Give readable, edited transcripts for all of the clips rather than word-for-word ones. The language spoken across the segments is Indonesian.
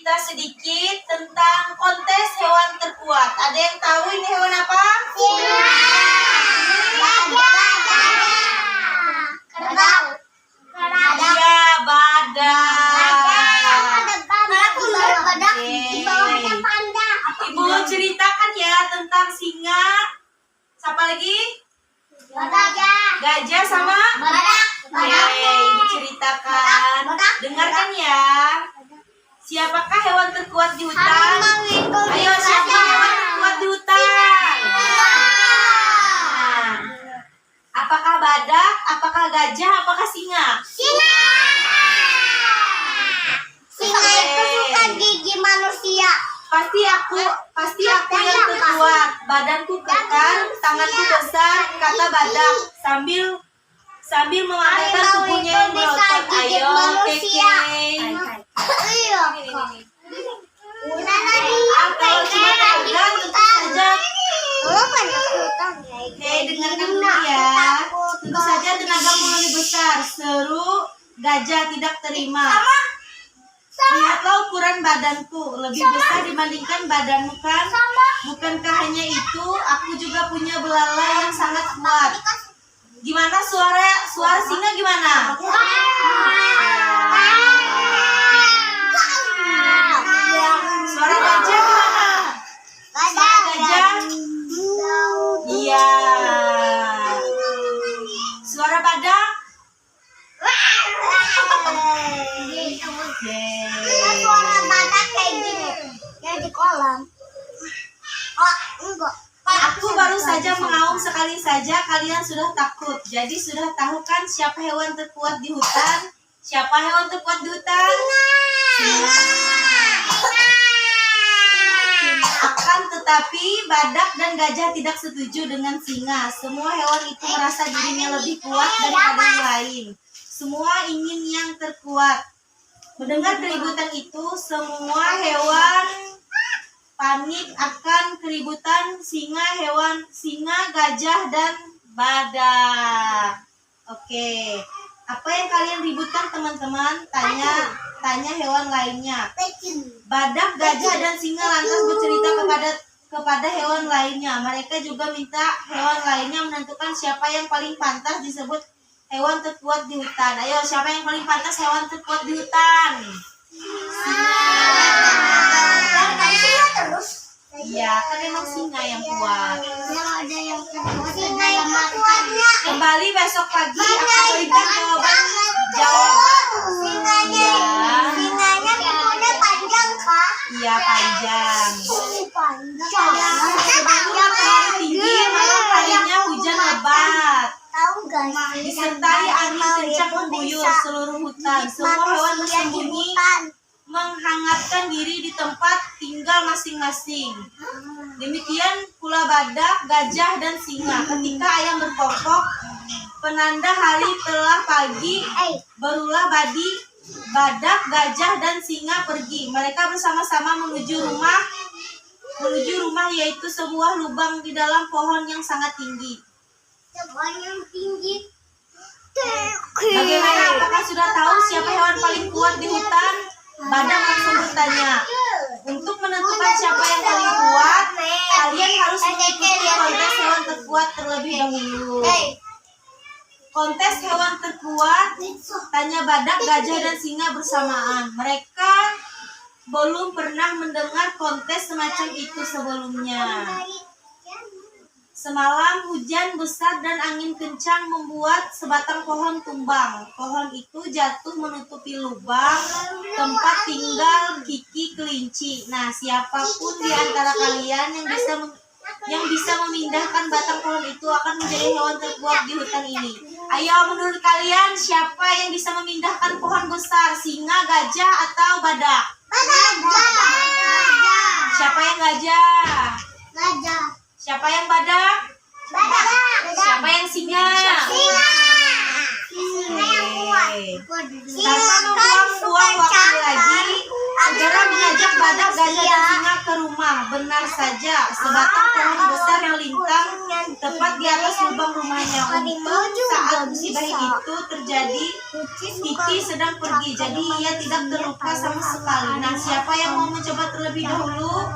cerita sedikit tentang kontes hewan terkuat. Ada yang tahu ini hewan apa? Iya, badak. Ibu ceritakan ya tentang singa. Siapa lagi? Gajah sama Badak. Ibu ceritakan. Dengarkan ya. Siapakah hewan terkuat di hutan? Ayo, siapa hewan terkuat di hutan? Nah, apakah badak, apakah gajah, apakah singa? Singa itu suka gigi manusia. Pasti aku yang terkuat. Badanku kekar, tanganku besar, kata badak sambil memamerkan tubuhnya yang berotot. Ayo, Keke. Kalau cuma tenaga tentu saja. Dengarkan dulu ya. Tentu saja tenagamu lebih besar. Seru gajah tidak terima. Lihatlah ukuran badanku, lebih besar dibandingkan badanmu kan? Bukankah hanya itu, aku juga punya belalai yang sangat kuat. Gimana suara singa gimana? Suara gajah gimana? Suara gajah? Iya. Suara badak? Suara badak kayak gini, kayak di kolam. Oh, enggak. Aku baru saja mengaum sekali saja kalian sudah takut. Jadi sudah tahu kan siapa hewan terkuat di hutan? Siapa hewan terkuat di hutan? Singa. Akan tetapi badak dan gajah tidak setuju dengan singa. Semua hewan itu merasa dirinya lebih kuat daripada yang lain. Semua ingin yang terkuat. Mendengar keributan itu, semua hewan panik akan keributan singa, gajah, dan badak. Oke, apa yang kalian ributkan teman-teman? Tanya hewan lainnya. Badak, gajah, dan singa lantas bercerita kepada hewan lainnya. Mereka juga minta hewan lainnya menentukan siapa yang paling pantas disebut hewan terkuat di hutan. Ayo, siapa yang paling pantas hewan terkuat di hutan? Iya, kan memang singa yang kuat. Kembali besok pagi aku berikan jawaban. Singanya kukunya panjang, Kak. Iya, panjang. Panjang Hari tinggi, malam harinya hujan lebat. Tahu gak? Disertai angin kencang mengguyur seluruh hutan. Semua hewan bersembunyi menghangatkan diri di tempat tinggal masing-masing. Demikian pula badak, gajah, dan singa. Ketika ayam berkokok, penanda hari telah pagi, barulah badak, gajah, dan singa pergi. Mereka bersama-sama menuju rumah yaitu sebuah lubang di dalam pohon yang sangat tinggi. Bagaimana? Apakah sudah tahu siapa hewan paling kuat di hutan? Badak langsung bertanya. Untuk menentukan siapa yang paling kuat, kalian harus mengikuti kontes hewan terkuat terlebih dahulu. Kontes hewan terkuat, tanya badak, gajah, dan singa bersamaan. Mereka belum pernah mendengar kontes semacam itu sebelumnya. Semalam hujan besar dan angin kencang membuat sebatang pohon tumbang. Pohon itu jatuh menutupi lubang tempat tinggal Kiki kelinci. Nah, siapapun di antara kalian yang bisa memindahkan batang pohon itu akan menjadi hewan terkuat di hutan ini. Ayo, menurut kalian siapa yang bisa memindahkan pohon besar? Singa, gajah, atau badak? Siapa yang gajah? Siapa yang badak? Siapa yang singa? Tanpa membuang waktu lagi, segera mengajak badak, gajah, dan singa ke rumah. Benar saja, sebatang pohon besar melintang tepat di atas lubang rumahnya. Untung saat musibah itu terjadi, Kiki sedang pergi, jadi ia tidak terluka sama sekali. Nah, siapa yang mau terlebih dahulu,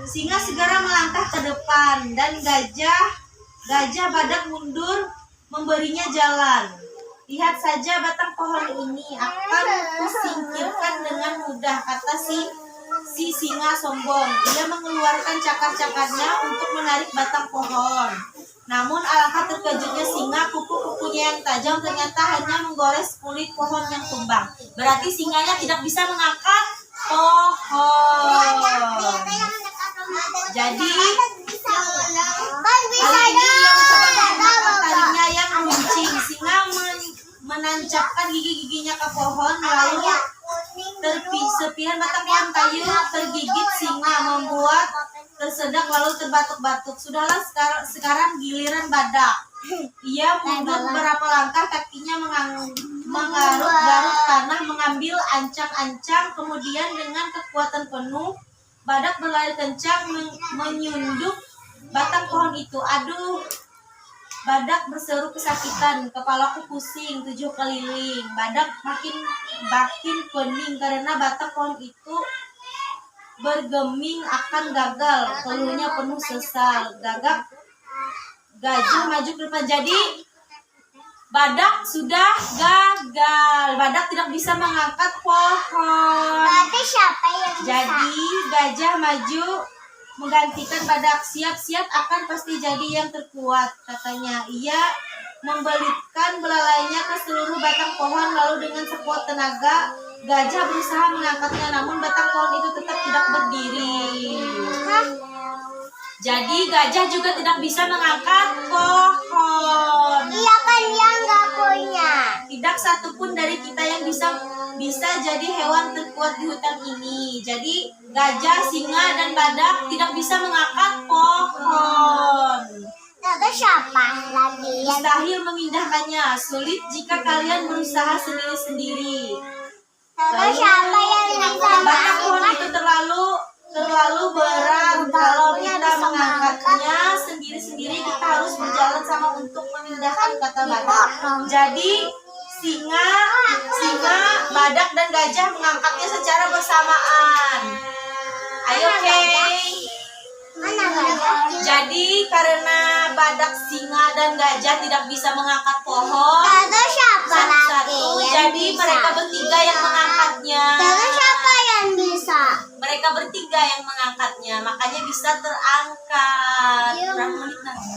singa segera melangkah ke depan dan gajah badak mundur memberinya jalan. Lihat saja batang pohon ini akan kusingkirkan dengan mudah, kata si singa sombong. Ia mengeluarkan cakar-cakarnya untuk menarik batang pohon. Namun alangkah terkejutnya singa, kuku-kukunya yang tajam ternyata hanya menggores kulit pohon yang tumbang. Berarti singanya tidak bisa mengangkat pohon. Jadi kali ini ia mencoba menggunakan taringnya yang runcing. Singa menancapkan gigi-giginya ke pohon, lalu serpihan batang pohon kayu tergigit singa, membuat tersedak lalu terbatuk-batuk. Sudahlah, sekarang giliran badak. Ia mundur beberapa langkah, kakinya menggaruk-garuk tanah, mengambil ancang-ancang. Kemudian dengan kekuatan penuh, badak berlari kencang menyunduk batang pohon itu. Aduh, badak berseru kesakitan. Kepalaku pusing 7 keliling. Badak makin pening karena batang pohon itu bergeming akan gagal. Keluhnya penuh sesal. Gajah maju ke depan. Jadi badak sudah gagal. Badak tidak bisa mengangkat pohon. Berarti siapa yang bisa? Jadi gajah maju menggantikan badak. Siap-siap, akan pasti jadi yang terkuat, katanya. Ia membelitkan belalainya ke seluruh batang pohon, lalu dengan sekuat tenaga gajah berusaha mengangkatnya, namun batang pohon itu tetap tidak berdiri. Jadi gajah juga tidak bisa mengangkat pohon. Iya kan yang nggak punya. Tidak satupun dari kita yang bisa jadi hewan terkuat di hutan ini. Jadi gajah, singa, dan badak tidak bisa mengangkat pohon. Terus siapa lagi yang Mustahil memindahkannya. Sulit jika kalian berusaha sendiri-sendiri. terus siapa yang bisa Batang pohon mengangkat? itu terlalu berat. Kalau kita mengangkatnya sendiri-sendiri, kita harus berjalan sama untuk memindahkan, kata badak. Jadi singa, badak, dan gajah mengangkatnya secara bersamaan. Ayo, Mana gajah? Jadi karena badak, singa, dan gajah tidak bisa mengangkat pohon Terus siapa lagi satu-satu, yang jadi bisa? mereka bertiga yang mengangkatnya. Terus siapa yang bisa? Mereka bertiga yang mengangkatnya, makanya bisa terangkat. Berapa menit lagi?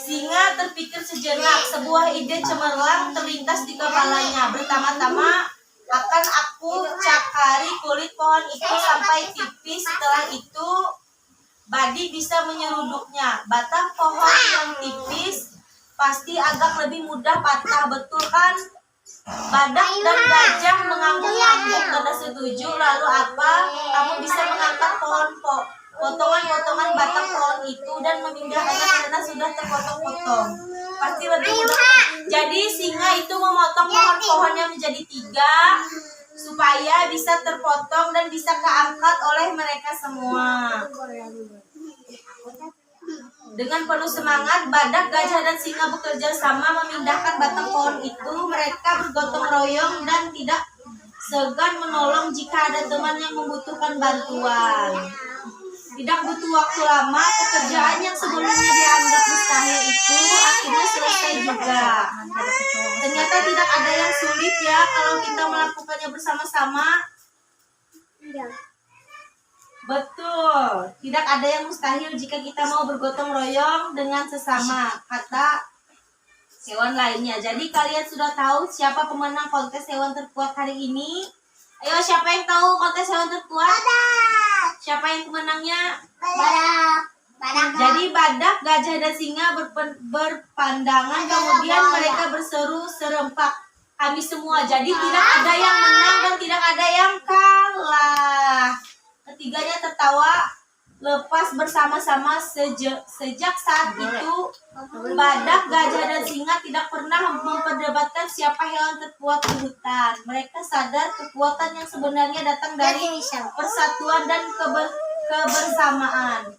Singa terpikir sejenak. Sebuah ide cemerlang terlintas di kepalanya. Pertama-tama akan aku cakari kulit pohon itu sampai tipis. Setelah itu Badi bisa menyeruduknya. Batang pohon yang tipis pasti agak lebih mudah patah, betul kan? Badak dan gajah mengangguk-angguk tanda setuju. Lalu apa? Kamu bisa mengangkat potongan-potongan batang pohon itu dan memindahkannya karena sudah terpotong-potong. Pasti lebih mudah. Jadi singa itu memotong pohon-pohonnya menjadi 3 supaya bisa terpotong dan bisa keangkat oleh mereka semua. Dengan penuh semangat, badak, gajah, dan singa bekerja sama memindahkan batang pohon itu. Mereka bergotong royong dan tidak segan menolong jika ada teman yang membutuhkan bantuan. Tidak butuh waktu lama, pekerjaan yang sebelumnya dianggap mustahil itu akhirnya selesai juga. Ternyata tidak ada yang sulit ya kalau kita melakukannya bersama-sama. Betul, tidak ada yang mustahil jika kita mau bergotong royong dengan sesama, kata hewan lainnya. Jadi kalian sudah tahu siapa pemenang kontes hewan terkuat hari ini? Ayo, siapa yang tahu kontes hewan terkuat? Siapa yang pemenangnya? Badak. Jadi badak, gajah, dan singa berpandangan, kemudian mereka berseru serempak, kami semua. Jadi tidak ada yang menang dan tidak ada yang kalah. Ketiganya tertawa lepas bersama-sama. Sejak saat itu badak, gajah, dan singa tidak pernah memperdebatkan siapa hewan terkuat di hutan. Mereka sadar kekuatan yang sebenarnya datang dari persatuan dan kebersamaan.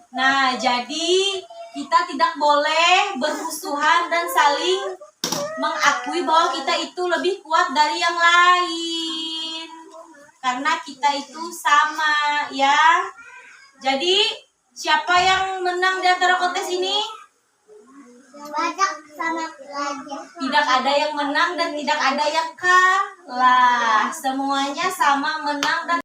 Nah, jadi kita tidak boleh bermusuhan dan saling mengakui bahwa kita itu lebih kuat dari yang lain. karena kita itu sama ya. Jadi siapa yang menang di antara kontes ini? Badak sama gajah. Tidak ada yang menang dan tidak ada yang kalah. Semuanya sama menang dan